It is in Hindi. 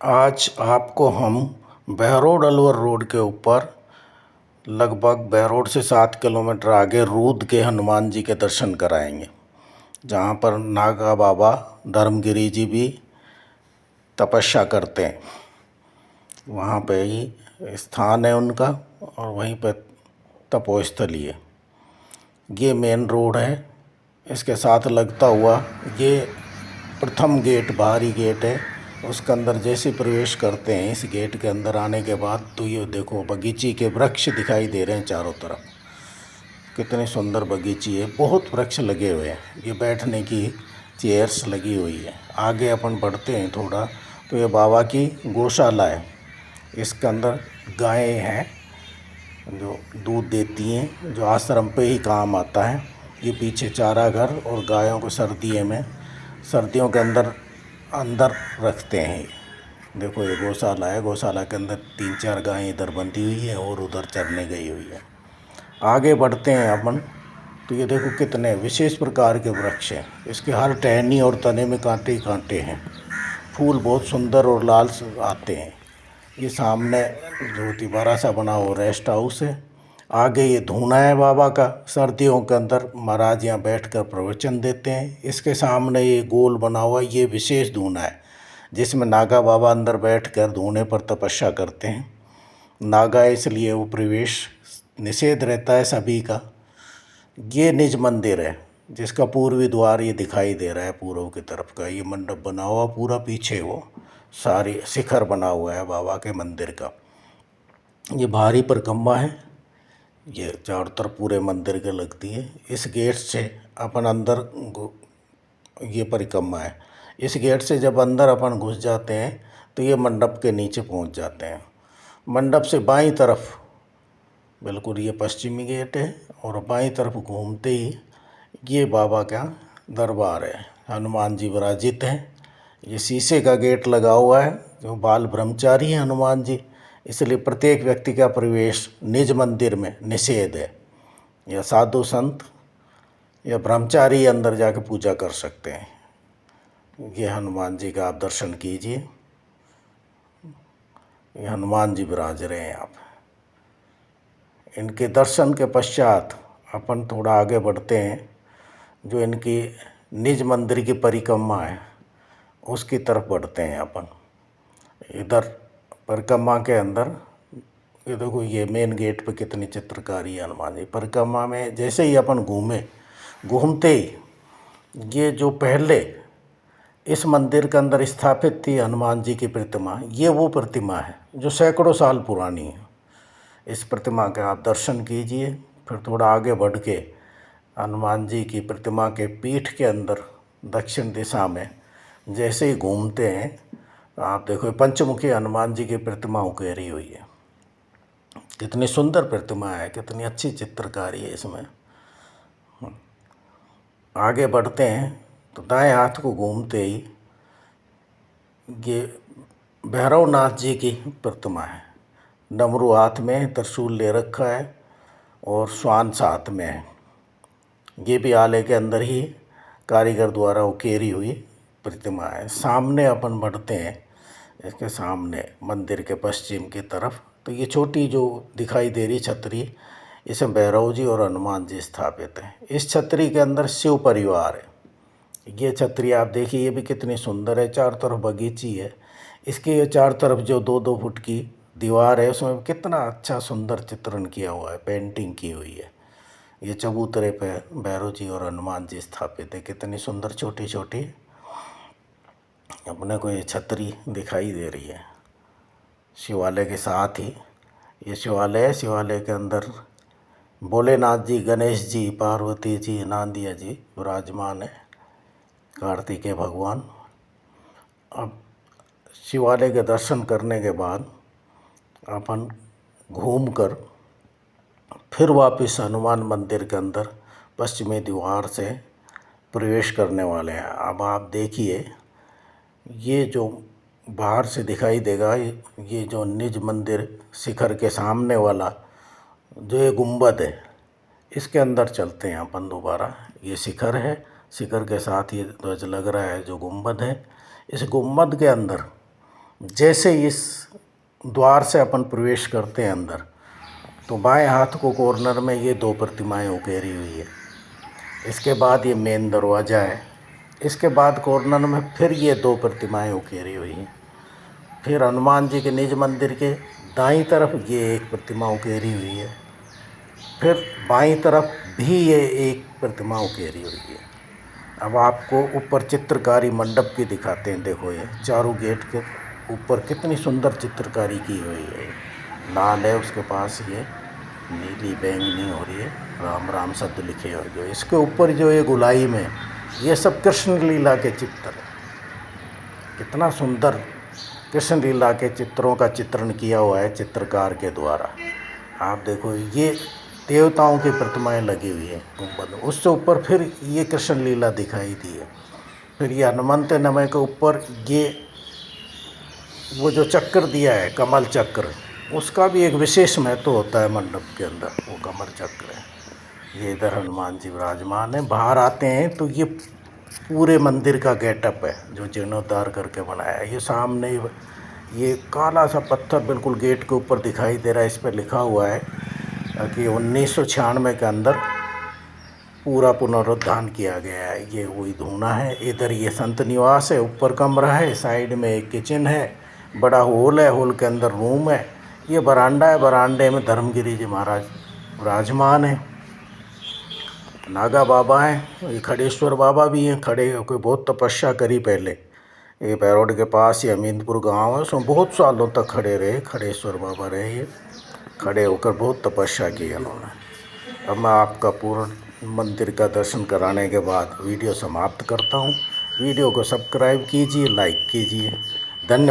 आज आपको हम बहरोड अलवर रोड के ऊपर लगभग बहरोड से 7 किलोमीटर आगे रूद के हनुमान जी के दर्शन कराएंगे, जहाँ पर नागा बाबा धर्मगिरी जी भी तपस्या करते हैं। वहाँ पे ही स्थान है उनका और वहीं पे तपोस्थली है। ये मेन रोड है, इसके साथ लगता हुआ ये प्रथम गेट, बाहरी गेट है। उसके अंदर जैसे प्रवेश करते हैं, इस गेट के अंदर आने के बाद तो ये देखो बगीची के वृक्ष दिखाई दे रहे हैं चारों तरफ। कितने सुंदर बगीची है, बहुत वृक्ष लगे हुए हैं। ये बैठने की चेयर्स लगी हुई है। आगे अपन बढ़ते हैं थोड़ा तो ये बाबा की गौशाला है। इसके अंदर गायें हैं जो दूध देती हैं, जो आश्रम पे ही काम आता है। ये पीछे चारा घर और गायों को सर्दियों के अंदर रखते हैं। देखो ये गौशाला है, गौशाला के अंदर 3-4 गायें इधर बंधी हुई है और उधर चरने गई हुई है। आगे बढ़ते हैं अपन तो ये देखो कितने विशेष प्रकार के वृक्ष हैं। इसके हर टहनी और तने में कांटे ही कांटे हैं। फूल बहुत सुंदर और लाल आते हैं। ये सामने जो बड़ा सा बना हुआ रेस्ट हाउस है। आगे ये धूना है बाबा का। सर्दियों के अंदर महाराज यहाँ बैठकर प्रवचन देते हैं। इसके सामने ये गोल बना हुआ ये विशेष धूना है, जिसमें नागा बाबा अंदर बैठकर धूने पर तपस्या करते हैं। नागा इसलिए वो प्रवेश निषेध रहता है सभी का। ये निज मंदिर है, जिसका पूर्वी द्वार ये दिखाई दे रहा है पूर्व की तरफ का। ये मंडप बना हुआ पूरा, पीछे वो सारी शिखर बना हुआ है बाबा के मंदिर का। ये भारी परिक्रमा है, ये चारों तरफ पूरे मंदिर के लगती है। इस गेट से अपन अंदर ये परिक्रमा है। इस गेट से जब अंदर अपन घुस जाते हैं तो ये मंडप के नीचे पहुंच जाते हैं। मंडप से बाईं तरफ बिल्कुल ये पश्चिमी गेट है और बाईं तरफ घूमते ही ये बाबा का दरबार है। हनुमान जी विराजित हैं। ये शीशे का गेट लगा हुआ है, जो बाल ब्रह्मचारी हैं हनुमान जी, इसलिए प्रत्येक व्यक्ति का प्रवेश निज मंदिर में निषेध है। या साधु संत या ब्रह्मचारी अंदर जाके पूजा कर सकते हैं। ये हनुमान जी का आप दर्शन कीजिए। ये हनुमान जी विराज रहे हैं यहाँ पे। इनके दर्शन के पश्चात अपन थोड़ा आगे बढ़ते हैं। जो इनकी निज मंदिर की परिक्रमा है उसकी तरफ बढ़ते हैं अपन। इधर परिक्रमा के अंदर ये देखो, ये मेन गेट पे कितनी चित्रकारी है हनुमान जी। परिक्रमा में जैसे ही अपन घूमते ही ये जो पहले इस मंदिर के अंदर स्थापित थी हनुमान जी की प्रतिमा, ये वो प्रतिमा है जो सैकड़ों साल पुरानी है। इस प्रतिमा के आप दर्शन कीजिए। फिर थोड़ा आगे बढ़ के हनुमान जी की प्रतिमा के पीठ के अंदर दक्षिण दिशा में जैसे ही घूमते हैं आप देखो पंचमुखी हनुमान जी की प्रतिमा उकेरी हुई है। कितनी सुंदर प्रतिमा है, कितनी अच्छी चित्रकारी है इसमें। आगे बढ़ते हैं तो दाएं हाथ को घूमते ही ये भैरवनाथ जी की प्रतिमा है। डमरू हाथ में, त्रिशूल ले रखा है और श्वान साथ में है। ये भी आले के अंदर ही कारीगर द्वारा उकेरी हुई प्रतिमा है। सामने अपन बढ़ते हैं, इसके सामने मंदिर के पश्चिम की तरफ तो ये छोटी जो दिखाई दे रही छतरी, इसमें भैरव जी और हनुमान जी स्थापित हैं। इस छतरी के अंदर शिव परिवार है। ये छतरी आप देखिए, ये भी कितनी सुंदर है। चारों तरफ बगीची है। इसके चारों तरफ जो 2-2 फुट की दीवार है उसमें कितना अच्छा सुंदर चित्रण किया हुआ है, पेंटिंग की हुई है। ये चबूतरे पे भैरव जी और हनुमान जी स्थापित है। कितनी सुंदर छोटी छोटी अपने को ये छतरी दिखाई दे रही है। शिवालय के साथ ही ये शिवालय है। शिवालय के अंदर भोलेनाथ जी, गणेश जी, पार्वती जी, नांदिया जी विराजमान है, कार्तिकेय भगवान। अब शिवालय के दर्शन करने के बाद अपन घूमकर फिर वापस हनुमान मंदिर के अंदर पश्चिमी द्वार से प्रवेश करने वाले हैं। अब आप देखिए, ये जो बाहर से दिखाई देगा, ये जो निज मंदिर शिखर के सामने वाला जो ये गुंबद है, इसके अंदर चलते हैं अपन दोबारा। ये शिखर है, शिखर के साथ ये ध्वज लग रहा है जो गुंबद है। इस गुंबद के अंदर जैसे इस द्वार से अपन प्रवेश करते हैं अंदर, तो बाएं हाथ को कॉर्नर में ये 2 प्रतिमाएं उकेरी हुई है। इसके बाद ये मेन दरवाज़ा है। इसके बाद कॉर्नर में फिर ये 2 प्रतिमाएं उकेरी हुई हैं। फिर हनुमान जी के निज मंदिर के दाईं तरफ ये एक प्रतिमा उकेरी हुई है। फिर बाईं तरफ भी ये एक प्रतिमा उकेरी हुई है। अब आपको ऊपर चित्रकारी मंडप की दिखाते हैं। देखो ये चारों गेट के ऊपर कितनी सुंदर चित्रकारी की हुई है। लाल है, उसके पास ये नीली बैंगनी हो रही है, राम राम शब्द लिखे हुए। जो इसके ऊपर जो ये गोलाई में ये सब कृष्ण लीला के चित्र है। कितना सुंदर कृष्ण लीला के चित्रों का चित्रण किया हुआ है चित्रकार के द्वारा। आप देखो ये देवताओं की प्रतिमाएं लगी हुई है गुंबद। उससे ऊपर फिर ये कृष्ण लीला दिखाई दी है। फिर ये हनुमंत नमः के ऊपर ये वो जो चक्र दिया है, कमल चक्र, उसका भी एक विशेष महत्व होता है मंडप के अंदर। वो कमल चक्र है। ये इधर हनुमान जी विराजमान है। बाहर आते हैं तो ये पूरे मंदिर का गेटअप है जो जीर्णोद्धार करके बनाया है। ये सामने ये काला सा पत्थर बिल्कुल गेट के ऊपर दिखाई दे रहा है। इस पर लिखा हुआ है कि 1996 के अंदर पूरा पुनरुद्धार किया गया है। ये वही धूना है। इधर ये संत निवास है, ऊपर कमरा है, साइड में एक किचन है, बड़ा हॉल है, हॉल के अंदर रूम है। ये बरांडा है, बरांडे में धर्मगिरी जी महाराज विराजमान है। नागा बाबा हैं, ये खड़ेश्वर बाबा भी हैं। खड़े होकर बहुत तपस्या करी पहले। ये बैरोड के पास ही अमीनपुर गांव है, उसमें बहुत सालों तक खड़े रहे। खड़ेश्वर बाबा रहे ये, खड़े होकर बहुत तपस्या की उन्होंने। अब मैं आपका पूर्ण मंदिर का दर्शन कराने के बाद वीडियो समाप्त करता हूँ। वीडियो को सब्सक्राइब कीजिए, लाइक कीजिए। धन्यवाद।